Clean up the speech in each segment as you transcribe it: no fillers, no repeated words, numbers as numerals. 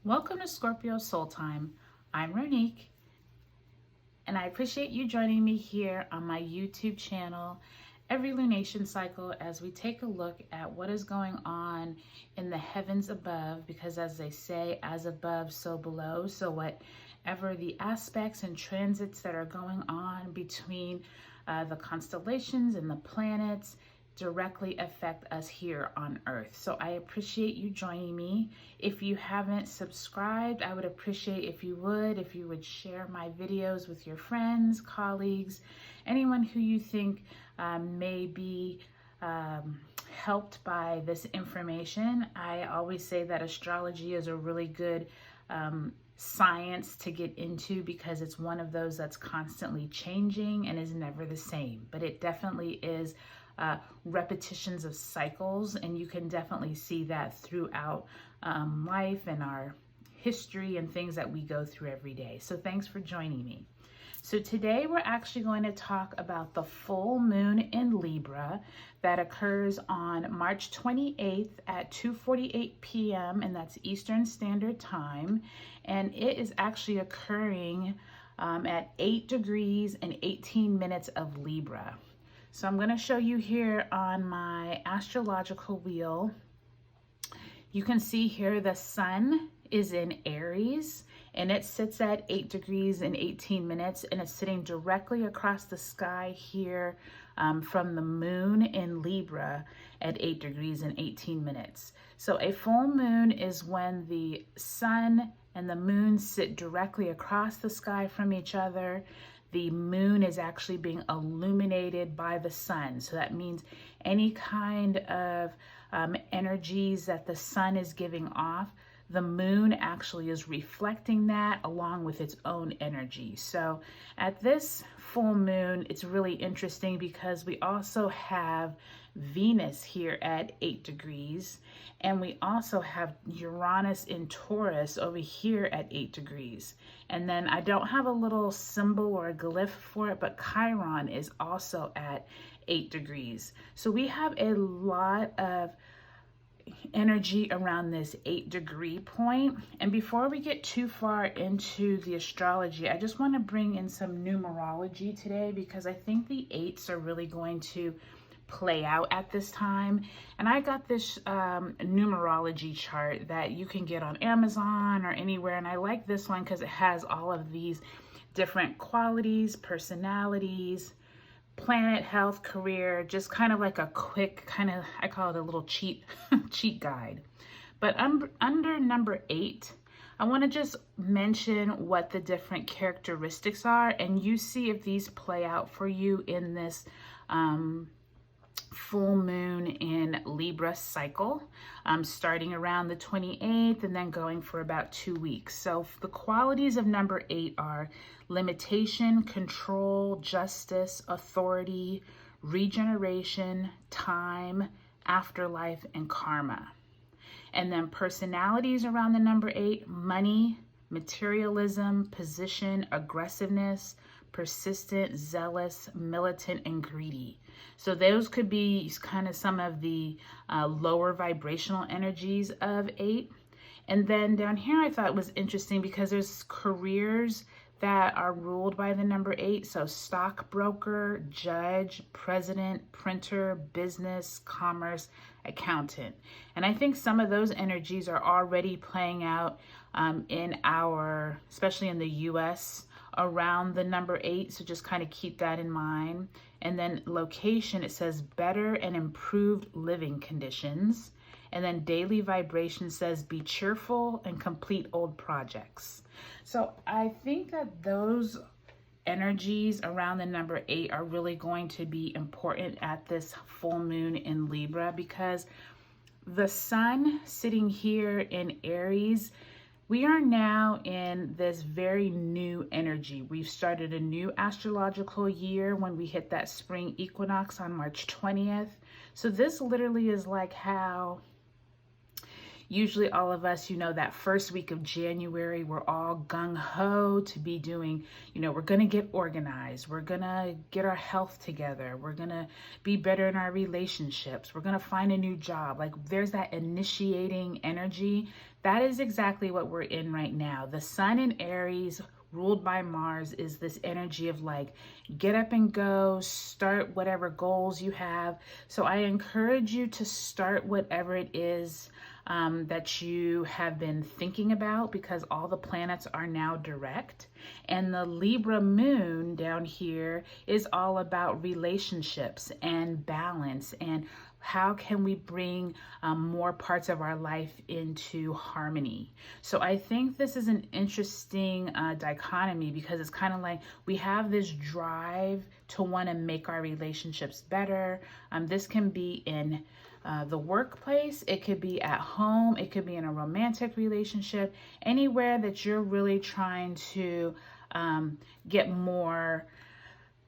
Welcome to Scorpio Soul Time. I'm Ronique, and I appreciate you joining me here on my YouTube channel every lunation cycle as we take a look at what is going on in the heavens above, because as they say, as above, so below. So whatever the aspects and transits that are going on between the constellations and the planets directly affect us here on Earth. So I appreciate you joining me. If you haven't subscribed, I would appreciate if you would share my videos with your friends, colleagues, anyone who you think may be helped by this information. I always say that astrology is a really good science to get into because it's one of those that's constantly changing and is never the same, but it definitely is repetitions of cycles, and you can definitely see that throughout life and our history and things that we go through every day. So thanks for joining me. So today we're actually going to talk about the full moon in Libra that occurs on March 28th at 2:48 p.m. and that's Eastern Standard Time, and it is actually occurring at 8 degrees and 18 minutes of Libra. So I'm going to show you here on my astrological wheel. You can see here the sun is in Aries and it sits at 8 degrees and 18 minutes and it's sitting directly across the sky here from the moon in Libra at 8 degrees and 18 minutes. So a full moon is when the sun and the moon sit directly across the sky from each other. The moon is actually being illuminated by the sun. So that means any kind of energies that the sun is giving off, the moon actually is reflecting that along with its own energy. So at this full moon, it's really interesting because we also have Venus here at 8 degrees, and we also have Uranus in Taurus over here at 8 degrees. And then I don't have a little symbol or a glyph for it, but Chiron is also at 8 degrees. So we have a lot of energy around this 8-degree point. And before we get too far into the astrology, I just want to bring in some numerology today because I think the 8s are really going to play out at this time. And I got this numerology chart that you can get on Amazon or anywhere, and I like this one because it has all of these different qualities, personalities, planet, health, career, just kind of like a quick kind of, I call it a little cheat guide. But under number 8, I want to just mention what the different characteristics are, and you see if these play out for you in this full moon in Libra cycle, starting around the 28th and then going for about 2 weeks. So the qualities of number 8 are limitation, control, justice, authority, regeneration, time, afterlife, and karma. And then personalities around the number 8, money, materialism, position, aggressiveness, persistent, zealous, militant, and greedy. So those could be kind of some of the lower vibrational energies of 8. And then down here I thought it was interesting because there's careers that are ruled by the number 8. So stockbroker, judge, president, printer, business, commerce, accountant. And I think some of those energies are already playing out in our, especially in the US, around the number 8. So just kind of keep that in mind. And then location, it says better and improved living conditions. And then daily vibration says be cheerful and complete old projects. So I think that those energies around the number 8 are really going to be important at this full moon in Libra, because the sun sitting here in Aries, we are now in this very new energy. We've started a new astrological year when we hit that spring equinox on March 20th. So this literally is like how Usually all of us, that first week of January, we're all gung-ho to be doing, we're going to get organized. We're going to get our health together. We're going to be better in our relationships. We're going to find a new job. Like there's that initiating energy. That is exactly what we're in right now. The sun in Aries, ruled by Mars, is this energy of like, get up and go, start whatever goals you have. So I encourage you to start whatever it is that you have been thinking about, because all the planets are now direct. And the Libra moon down here is all about relationships and balance, and how can we bring more parts of our life into harmony. So I think this is an interesting dichotomy, because it's kind of like we have this drive to want to make our relationships better. This can be in the workplace, it could be at home, it could be in a romantic relationship, anywhere that you're really trying to get more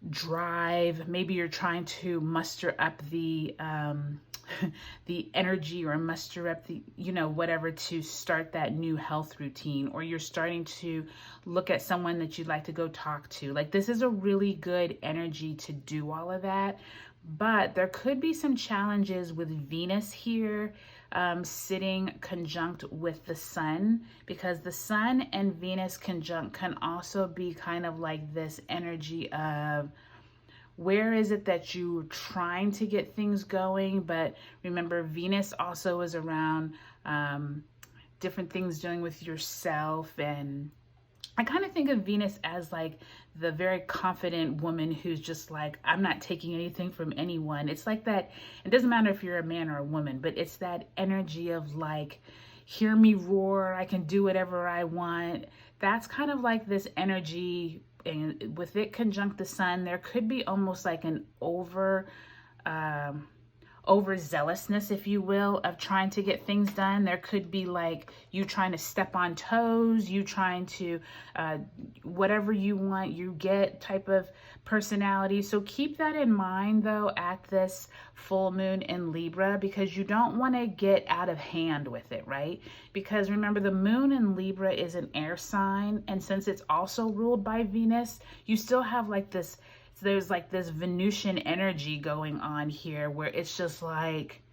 drive. Maybe you're trying to muster up the energy, or muster up the whatever, to start that new health routine, or you're starting to look at someone that you'd like to go talk to. Like this is a really good energy to do all of that. But there could be some challenges with Venus here sitting conjunct with the sun, because the sun and Venus conjunct can also be kind of like this energy of, where is it that you're trying to get things going? But remember, Venus also is around different things dealing with yourself. And I kind of think of Venus as like the very confident woman who's just like, I'm not taking anything from anyone. It's like that. It doesn't matter if you're a man or a woman, but it's that energy of like, hear me roar, I can do whatever I want. That's kind of like this energy. And with it conjunct the sun, there could be almost like an overzealousness, if you will, of trying to get things done. There could be like you trying to step on toes, you trying to whatever you want, you get type of personality. So keep that in mind though at this full moon in Libra, because you don't want to get out of hand with it, right? Because remember, the moon in Libra is an air sign, and since it's also ruled by Venus, you still have like this, there's like this Venusian energy going on here, where it's just like,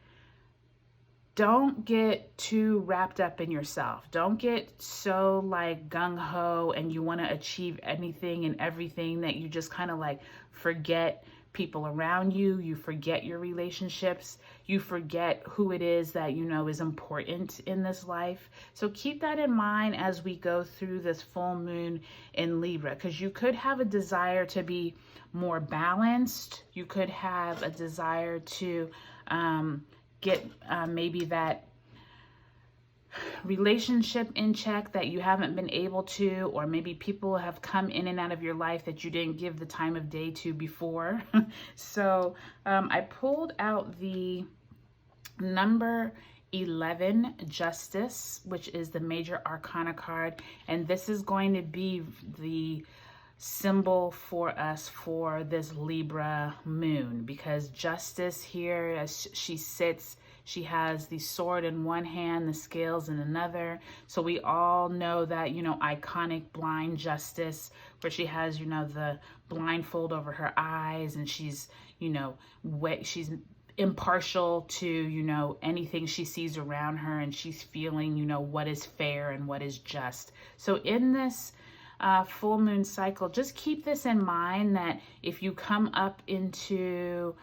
don't get too wrapped up in yourself. Don't get so like gung-ho and you want to achieve anything and everything that you just kind of like forget people around you. You forget your relationships. You forget who it is that is important in this life. So keep that in mind as we go through this full moon in Libra, because you could have a desire to be more balanced. You could have a desire to get maybe that relationship in check that you haven't been able to, or maybe people have come in and out of your life that you didn't give the time of day to before. So I pulled out the number 11, Justice, which is the major arcana card, and this is going to be the symbol for us for this Libra moon, because Justice here, as she sits, she has the sword in one hand, the scales in another. So we all know that, iconic blind Justice, where she has, the blindfold over her eyes, and she's, she's impartial to, anything she sees around her, and she's feeling, what is fair and what is just. So in this full moon cycle, just keep this in mind, that if you come up into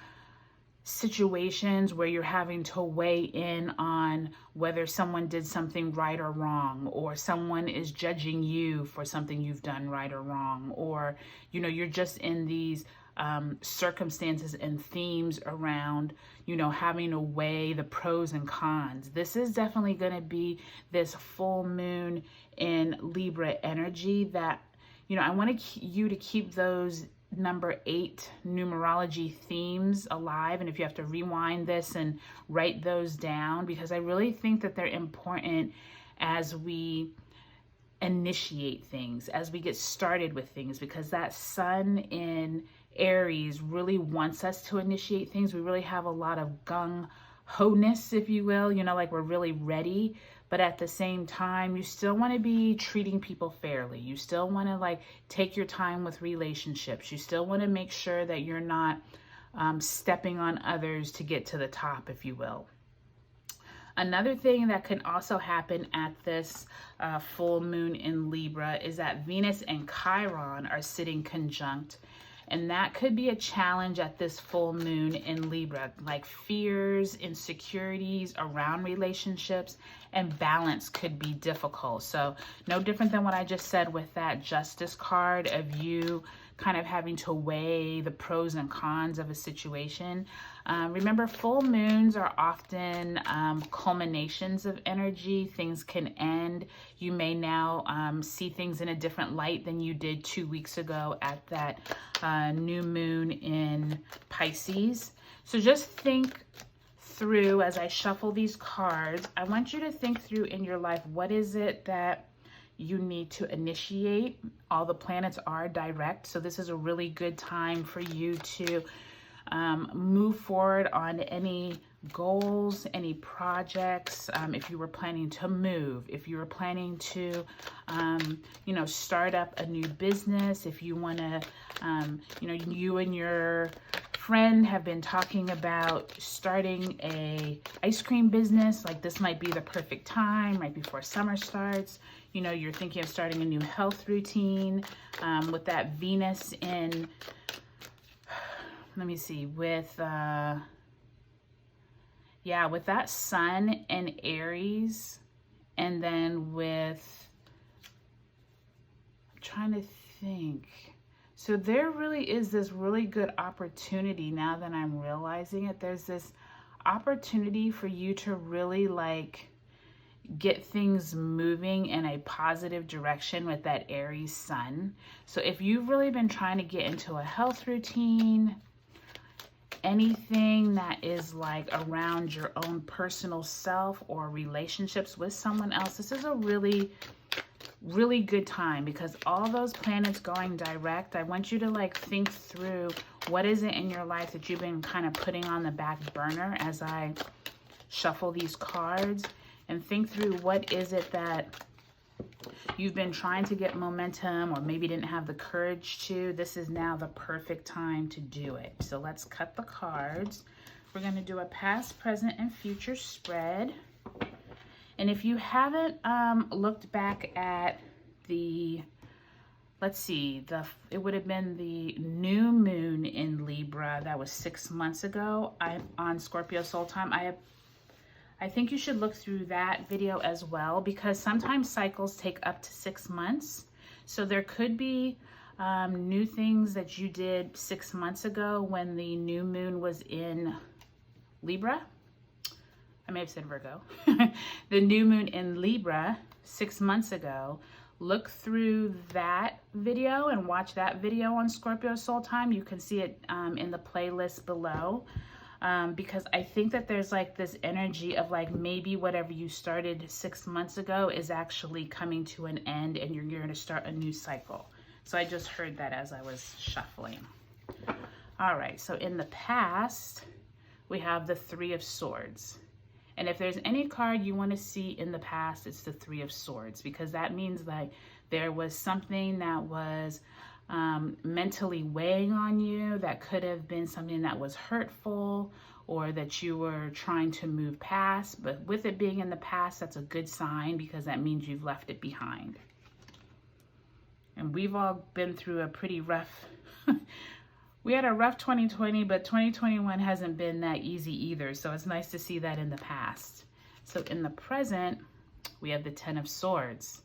situations where you're having to weigh in on whether someone did something right or wrong, or someone is judging you for something you've done right or wrong, or you're just in these circumstances and themes around having to weigh the pros and cons, this is definitely going to be this full moon in Libra energy that I want you to keep those number 8 numerology themes alive. And if you have to rewind this and write those down, because I really think that they're important as we initiate things, as we get started with things, because that sun in Aries really wants us to initiate things. We really have a lot of gung-ho-ness, if you will, like we're really ready. but at the same time, you still want to be treating people fairly. You still want to like take your time with relationships. You still want to make sure that you're not stepping on others to get to the top, if you will. Another thing that can also happen at this full moon in Libra is that Venus and Chiron are sitting conjunct. And that could be a challenge at this full moon in Libra, like fears, insecurities around relationships, and balance could be difficult. So no different than what I just said with that Justice card of you kind of having to weigh the pros and cons of a situation. Remember, full moons are often culminations of energy. Things can end. You may now see things in a different light than you did 2 weeks ago at that new moon in Pisces. So just think through, as I shuffle these cards, I want you to think through in your life, what is it that you need to initiate? All the planets are direct, so this is a really good time for you to move forward on any goals, any projects. If you were planning to move, if you were planning to, start up a new business, if you want to, you and your friend have been talking about starting a ice cream business, like this might be the perfect time right before summer starts. You're thinking of starting a new health routine with that Venus in, let me see, with that Sun in Aries, and then with, I'm trying to think. So there really is this really good opportunity now that I'm realizing it. There's this opportunity for you to really like get things moving in a positive direction with that Aries Sun. So if you've really been trying to get into a health routine, anything that is like around your own personal self or relationships with someone else, this is a really good time, because all those planets going direct, I want you to like think through what is it in your life that you've been kind of putting on the back burner as I shuffle these cards, and think through what is it that you've been trying to get momentum or maybe didn't have the courage to. This is now the perfect time to do it. So let's cut the cards. We're going to do a past, present, and future spread. And if you haven't looked back at the, let's see, it would have been the new moon in Libra. That was 6 months ago. On Scorpio Soul Time. I think you should look through that video as well, because sometimes cycles take up to 6 months. So there could be new things that you did 6 months ago when the new moon was in Libra. I may have said Virgo. The new moon in Libra 6 months ago. Look through that video and watch that video on Scorpio Soul Time. You can see it in the playlist below. Because I think that there's like this energy of like maybe whatever you started 6 months ago is actually coming to an end, and you're going to start a new cycle. So I just heard that as I was shuffling. All right, so in the past, we have the Three of Swords. And if there's any card you want to see in the past, it's the Three of Swords, because that means like there was something that was mentally weighing on you, that could have been something that was hurtful or that you were trying to move past. But with it being in the past, that's a good sign, because that means you've left it behind. And we've all been through a pretty rough, we had a rough 2020, but 2021 hasn't been that easy either. So it's nice to see that in the past. So in the present, we have the Ten of Swords.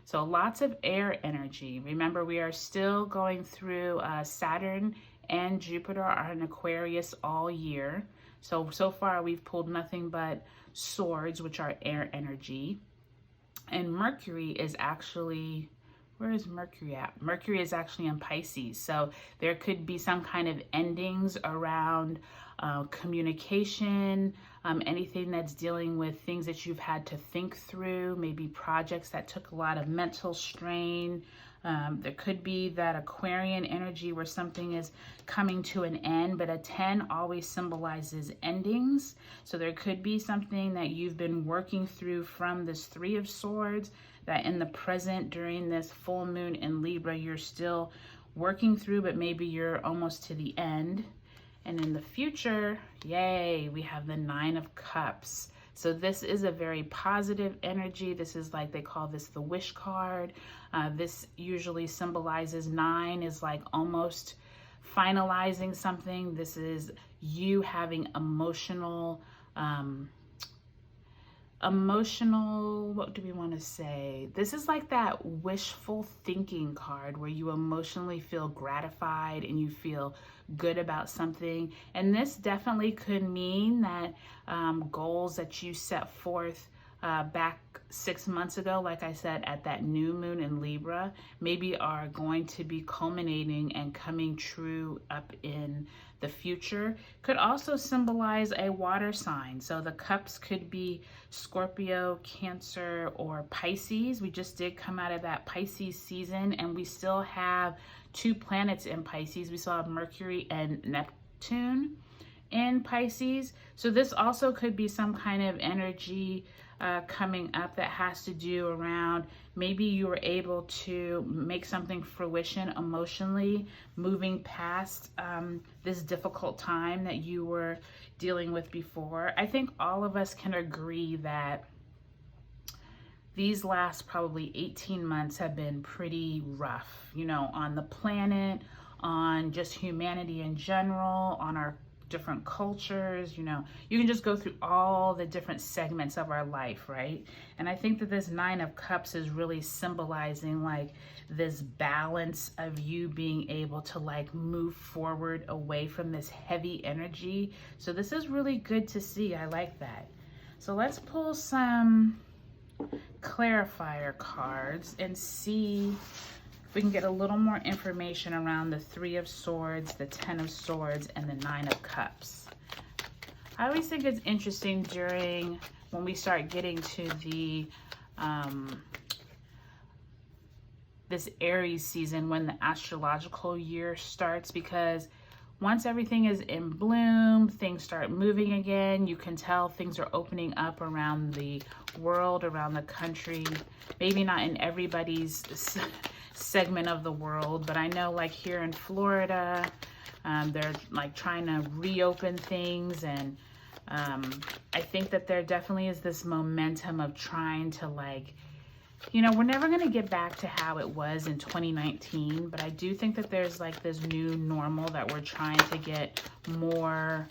So lots of air energy. Remember, we are still going through Saturn and Jupiter are in Aquarius all year. So far we've pulled nothing but swords, which are air energy. And Mercury is actually, where is Mercury at? Mercury is actually in Pisces. So there could be some kind of endings around communication, anything that's dealing with things that you've had to think through, maybe projects that took a lot of mental strain. There could be that Aquarian energy where something is coming to an end, but a 10 always symbolizes endings. So there could be something that you've been working through from this 3 of Swords that in the present during this full moon in Libra, you're still working through, but maybe you're almost to the end. And in the future, yay, we have the 9 of Cups. So this is a very positive energy. This is like, they call this the wish card. This usually symbolizes 9 is like almost finalizing something. This is you having emotional, what do we want to say? This is like that wishful thinking card where you emotionally feel gratified and you feel good about something. And this definitely could mean that goals that you set forth back 6 months ago, like I said, at that new moon in Libra, maybe are going to be culminating and coming true up in the future. Could also symbolize a water sign. So the cups could be Scorpio, Cancer, or Pisces. We just did come out of that Pisces season, and we still have 2 planets in Pisces. We still have Mercury and Neptune in Pisces. So this also could be some kind of energy coming up that has to do around maybe you were able to make something fruition emotionally, moving past this difficult time that you were dealing with before. I think all of us can agree that these last probably 18 months have been pretty rough, you know, on the planet, on just humanity in general, on our different cultures. You know, you can just go through all the different segments of our life, right? And I think that this 9 of Cups is really symbolizing like this balance of you being able to like move forward away from this heavy energy. So this is really good to see. I like that. So let's pull some clarifier cards and see if we can get a little more information around the 3 of Swords, the 10 of Swords, and the 9 of Cups. I always think it's interesting during when we start getting to the this Aries season, when the astrological year starts, because once everything is in bloom, things start moving again. You can tell things are opening up around the world, around the country. Maybe not in everybody's segment of the world, but I know like here in Florida, they're like trying to reopen things. And I think that there definitely is this momentum of trying to like, you know, we're never going to get back to how it was in 2019, but I do think that there's like this new normal that we're trying to get more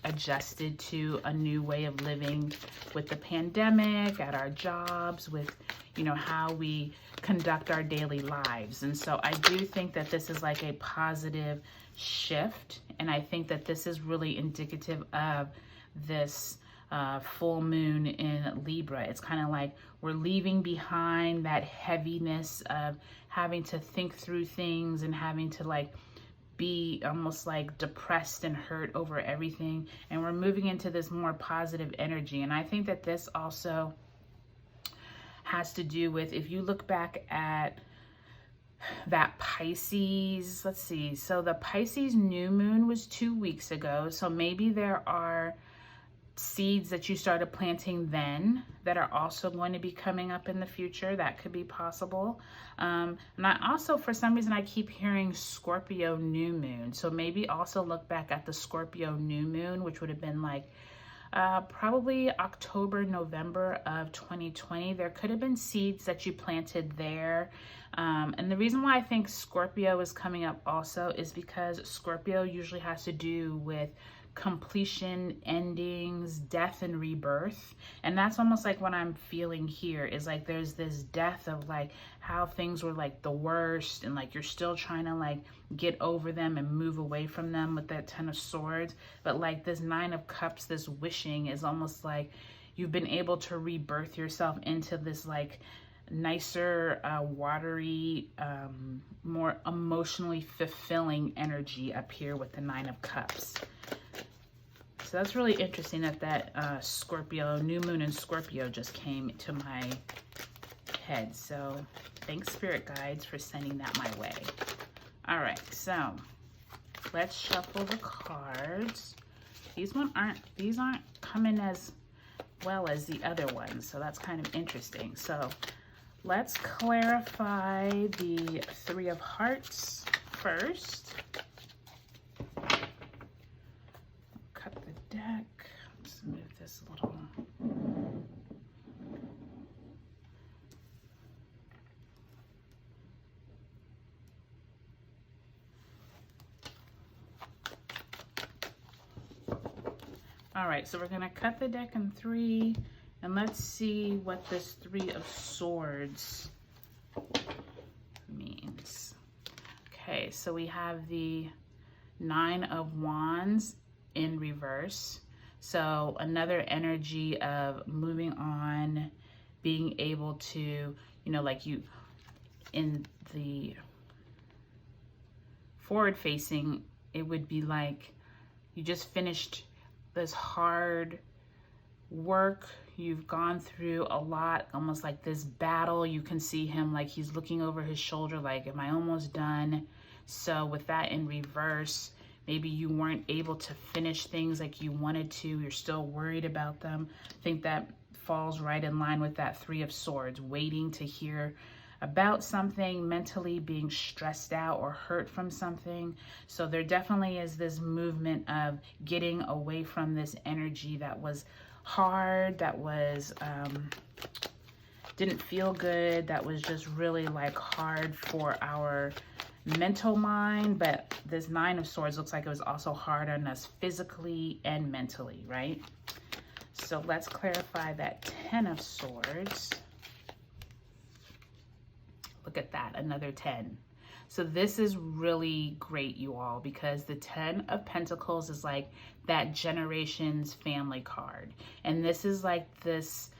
adjusted to, a new way of living with the pandemic, at our jobs, with, you know, how we conduct our daily lives. And so I do think that this is like a positive shift. And I think that this is really indicative of this full moon in Libra. It's kind of like we're leaving behind that heaviness of having to think through things and having to like be almost like depressed and hurt over everything. And we're moving into this more positive energy. And I think that this also has to do with, if you look back at that Pisces, let's see. So the Pisces new moon was 2 weeks ago. So maybe there are seeds that you started planting then that are also going to be coming up in the future. That could be possible. And I also, for some reason, I keep hearing Scorpio new moon. So maybe also look back at the Scorpio new moon, which would have been like probably October, November of 2020. There could have been seeds that you planted there. And the reason why I think Scorpio is coming up also is because Scorpio usually has to do with completion, endings, death, and rebirth. And that's almost like what I'm feeling here, is like there's this death of like how things were like the worst, and like you're still trying to like get over them and move away from them with that 10 of Swords. But like this 9 of Cups, this wishing, is almost like you've been able to rebirth yourself into this like nicer, watery, more emotionally fulfilling energy up here with the 9 of Cups. So that's really interesting that that Scorpio, new moon in Scorpio just came to my head. So thanks, spirit guides, for sending that my way. All right, so let's shuffle the cards. These aren't coming as well as the other ones, so that's kind of interesting. So let's clarify the Three of Hearts first. Cut the deck. Let's move this a little. All right, so we're gonna cut the deck in three, and let's see what this Three of Swords means. Okay, so we have the Nine of Wands in reverse. So another energy of moving on, being able to, you know, like you, in the forward facing, it would be like you just finished this hard work. You've gone through a lot, almost like this battle. You can see him like he's looking over his shoulder like, am I almost done? So with that in reverse, maybe you weren't able to finish things like you wanted to. You're still worried about them. I think that falls right in line with that Three of Swords, waiting to hear about something, mentally being stressed out or hurt from something. So there definitely is this movement of getting away from this energy that was hard, that was didn't feel good, that was just really like hard for our mental mind. But this Nine of Swords looks like it was also hard on us physically and mentally, right? So let's clarify that Ten of Swords. Look at that, another 10. So this is really great, you all, because the 10 of Pentacles is like that generation's family card. And this is like this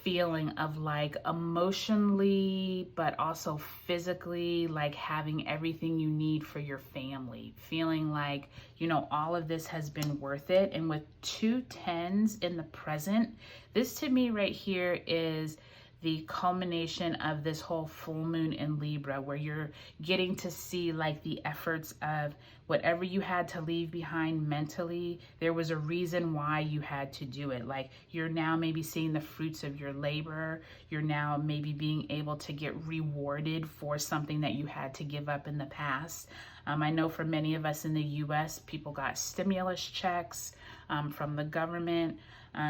feeling of like emotionally, but also physically, like having everything you need for your family. Feeling like, you know, all of this has been worth it. And with two tens in the present, this to me right here is the culmination of this whole full moon in Libra, where you're getting to see like the efforts of whatever you had to leave behind mentally. There was a reason why you had to do it. Like you're now maybe seeing the fruits of your labor. You're now maybe being able to get rewarded for something that you had to give up in the past. I know for many of us in the US, people got stimulus checks from the government.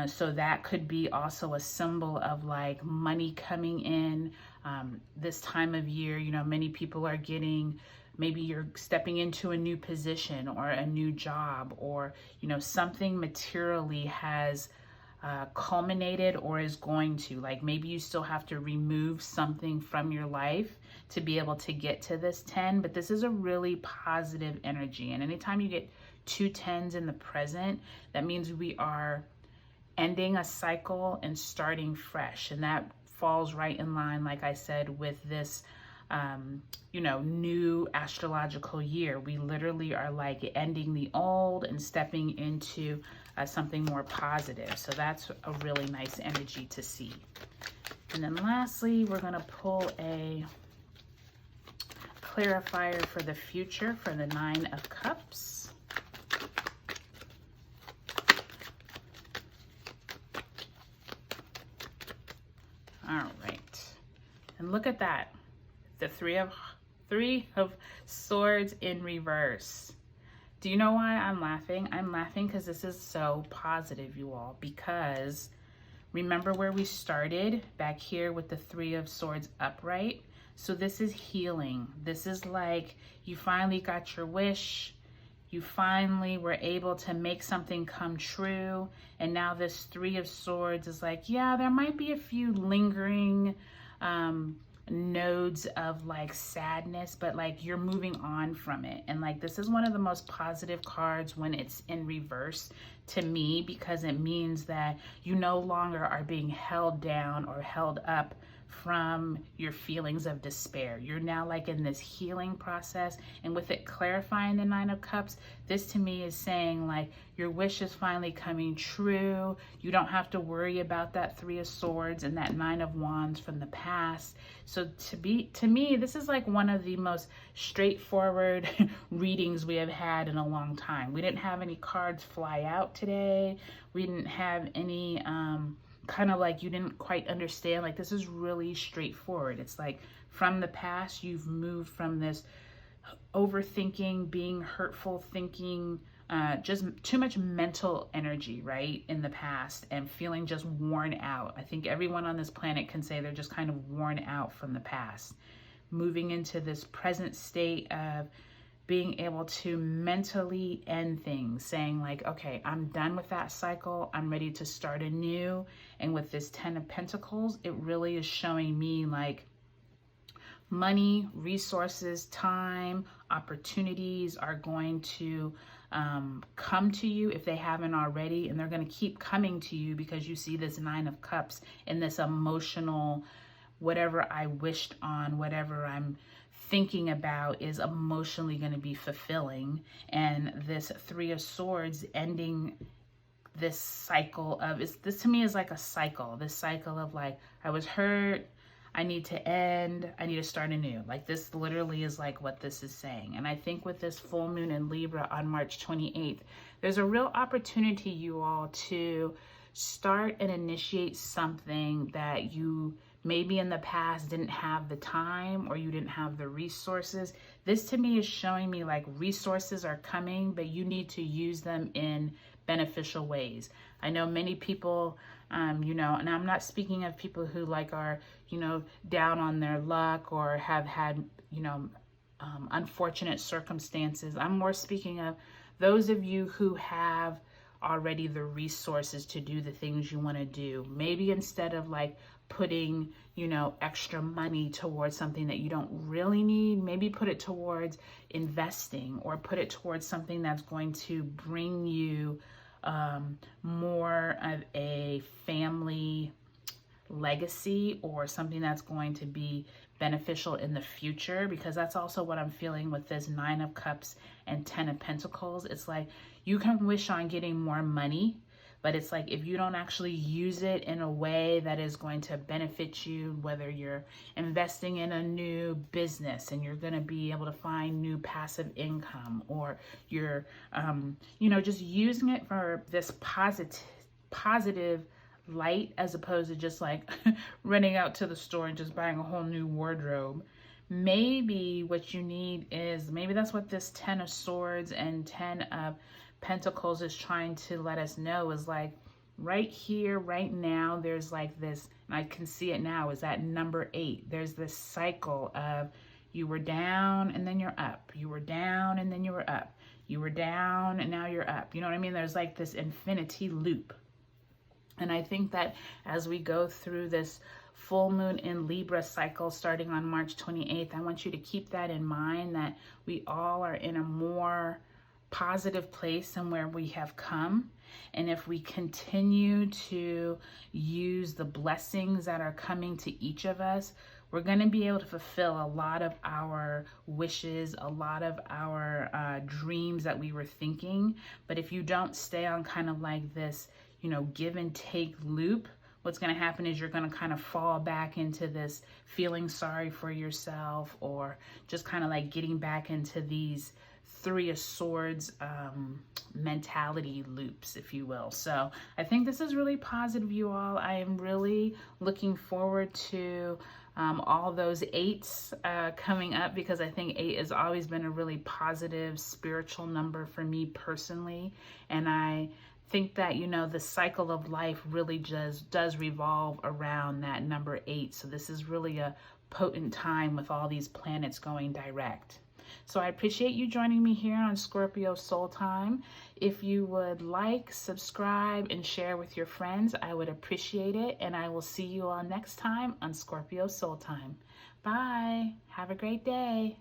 So that could be also a symbol of like money coming in this time of year. You know, many people are getting, maybe you're stepping into a new position or a new job, or, you know, something materially has culminated or is going to, like maybe you still have to remove something from your life to be able to get to this 10, but this is a really positive energy. And anytime you get two tens in the present, that means we are ending a cycle and starting fresh. And that falls right in line, like I said, with this, you know, new astrological year. We literally are like ending the old and stepping into something more positive. So that's a really nice energy to see. And then lastly, we're gonna pull a clarifier for the future for the Nine of Cups. All right, and look at that, the Three of Swords in reverse. Do you know why I'm laughing? I'm laughing because this is so positive, you all, because remember where we started back here with the Three of Swords upright? So this is healing. This is like you finally got your wish. You finally were able to make something come true. And now this Three of Swords is like, yeah, there might be a few lingering nodes of like sadness, but like you're moving on from it. And like this is one of the most positive cards when it's in reverse to me, because it means that you no longer are being held down or held up from your feelings of despair. You're now like in this healing process, and with it clarifying the Nine of Cups, this to me is saying like your wish is finally coming true. You don't have to worry about that Three of Swords and that Nine of Wands from the past. So to me, this is like one of the most straightforward readings we have had in a long time. We didn't have any cards fly out today. We didn't have any kind of like you didn't quite understand. Like, this is really straightforward. It's like from the past, you've moved from this overthinking, being hurtful, thinking, just too much mental energy, right, in the past, and feeling just worn out. I think everyone on this planet can say they're just kind of worn out from the past. Moving into this present state of being able to mentally end things, saying like, okay, I'm done with that cycle. I'm ready to start anew. And with this Ten of Pentacles, it really is showing me like money, resources, time, opportunities are going to come to you if they haven't already. And they're going to keep coming to you because you see this Nine of Cups in this emotional, whatever I wished on, whatever I'm thinking about is emotionally going to be fulfilling. And this Three of Swords ending this cycle of, this to me is like a cycle, this cycle of like, I was hurt, I need to end, I need to start anew. Like, this literally is like what this is saying. And I think with this full moon in Libra on March 28th, there's a real opportunity, you all, to start and initiate something that you maybe in the past didn't have the time, or you didn't have the resources. This to me is showing me like resources are coming, but you need to use them in beneficial ways. I know many people, you know, and I'm not speaking of people who like are, you know, down on their luck or have had, you know, unfortunate circumstances. I'm more speaking of those of you who have already the resources to do the things you want to do. Maybe instead of like putting, you know, extra money towards something that you don't really need, maybe put it towards investing, or put it towards something that's going to bring you more of a family legacy, or something that's going to be beneficial in the future, because that's also what I'm feeling with this Nine of Cups and Ten of Pentacles. It's like you can wish on getting more money, but it's like if you don't actually use it in a way that is going to benefit you, whether you're investing in a new business and you're going to be able to find new passive income, or you're, you know, just using it for this positive light, as opposed to just like running out to the store and just buying a whole new wardrobe. Maybe what you need is, maybe that's what this Ten of Swords and Ten of Pentacles is trying to let us know, is like right here, right now, there's like this, and I can see it now, is that number 8. There's this cycle of you were down and then you're up. You were down and then you were up. You were down and now you're up. You know what I mean? There's like this infinity loop. And I think that as we go through this full moon in Libra cycle starting on March 28th, I want you to keep that in mind, that we all are in a more positive place than where we have come. And if we continue to use the blessings that are coming to each of us, we're going to be able to fulfill a lot of our wishes, a lot of our dreams that we were thinking. But if you don't stay on kind of like this, you know, give and take loop, what's going to happen is you're going to kind of fall back into this feeling sorry for yourself, or just kind of like getting back into these Three of Swords mentality loops, if you will. So I think this is really positive, you all. I am really looking forward to all those 8s coming up, because I think 8 has always been a really positive spiritual number for me personally. And I think that, you know, the cycle of life really just does revolve around that number 8. So this is really a potent time with all these planets going direct. So I appreciate you joining me here on Scorpio Soul Time. If you would like, subscribe, and share with your friends, I would appreciate it. And I will see you all next time on Scorpio Soul Time. Bye. Have a great day.